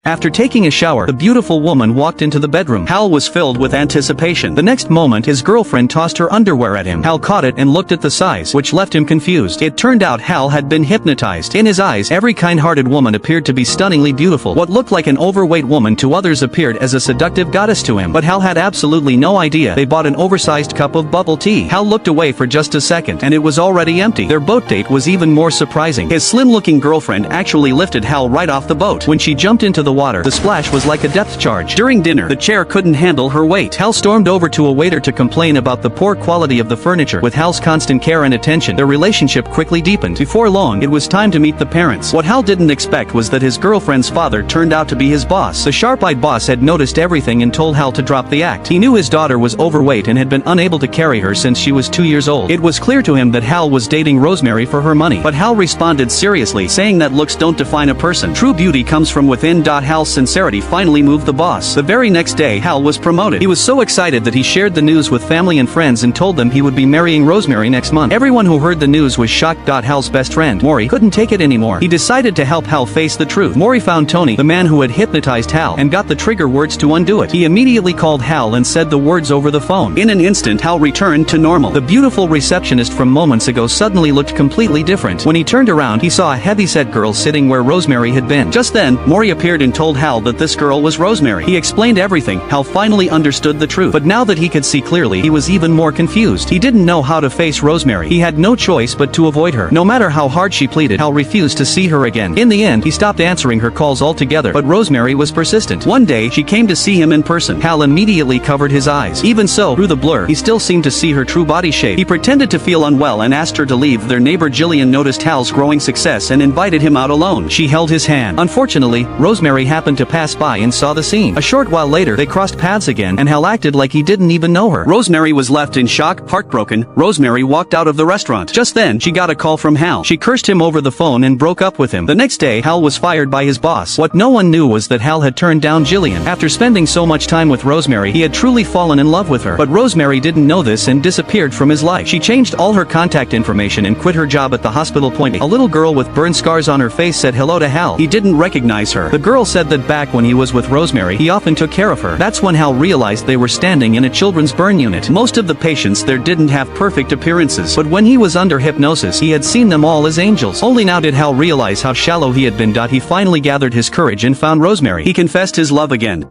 After taking a shower, the beautiful woman walked into the bedroom. Hal was filled with anticipation. The next moment his girlfriend tossed her underwear at him. Hal caught it and looked at the size, which left him confused. It turned out Hal had been hypnotized. In his eyes, every kind-hearted woman appeared to be stunningly beautiful. What looked like an overweight woman to others appeared as a seductive goddess to him. But Hal had absolutely no idea they bought an oversized cup of bubble tea. Hal looked away for just a second, and it was already empty. Their boat date was even more surprising. His slim-looking girlfriend actually lifted Hal right off the boat. When she jumped into the water, the splash was like a depth charge. During dinner, the chair couldn't handle her weight. Hal stormed over to a waiter to complain about the poor quality of the furniture. With Hal's constant care and attention, their relationship quickly deepened. Before long, it was time to meet the parents. What Hal didn't expect was that his girlfriend's father turned out to be his boss. The sharp-eyed boss had noticed everything and told Hal to drop the act. He knew his daughter was overweight and had been unable to carry her since she was 2 years old. It was clear to him that Hal was dating Rosemary for her money. But Hal responded seriously, saying that looks don't define a person. True beauty comes from within. Hal's sincerity finally moved the boss. The very next day, Hal was promoted. He was so excited that he shared the news with family and friends and told them he would be marrying Rosemary next month. Everyone who heard the news was shocked. Hal's best friend, Maury, couldn't take it anymore. He decided to help Hal face the truth. Maury found Tony, the man who had hypnotized Hal, and got the trigger words to undo it. He immediately called Hal and said the words over the phone. In an instant, Hal returned to normal. The beautiful receptionist from moments ago suddenly looked completely different. When he turned around, he saw a heavyset girl sitting where Rosemary had been. Just then, Maury appeared and told Hal that this girl was Rosemary. He explained everything. Hal finally understood the truth. But now that he could see clearly, he was even more confused. He didn't know how to face Rosemary. He had no choice but to avoid her. No matter how hard she pleaded, Hal refused to see her again. In the end, he stopped answering her calls altogether. But Rosemary was persistent. One day, she came to see him in person. Hal immediately covered his eyes. Even so, through the blur, he still seemed to see her true body shape. He pretended to feel unwell and asked her to leave. Their neighbor Jillian noticed Hal's growing success and invited him out alone. She held his hand. Unfortunately, Rosemary happened to pass by and saw the scene. A short while later, they crossed paths again, and Hal acted like he didn't even know her. Rosemary was left in shock, heartbroken. Rosemary walked out of the restaurant. Just then, she got a call from Hal. She cursed him over the phone and broke up with him. The next day, Hal was fired by his boss. What no one knew was that Hal had turned down Jillian. After spending so much time with Rosemary, he had truly fallen in love with her. But Rosemary didn't know this and disappeared from his life. She changed all her contact information and quit her job at the hospital point. A little girl with burn scars on her face said hello to Hal. He didn't recognize her. The girl said that back when he was with Rosemary, he often took care of her. That's when Hal realized they were standing in a children's burn unit. Most of the patients there didn't have perfect appearances, but when he was under hypnosis, he had seen them all as angels. Only now did Hal realize how shallow he had been. He finally gathered his courage and found Rosemary. He confessed his love again.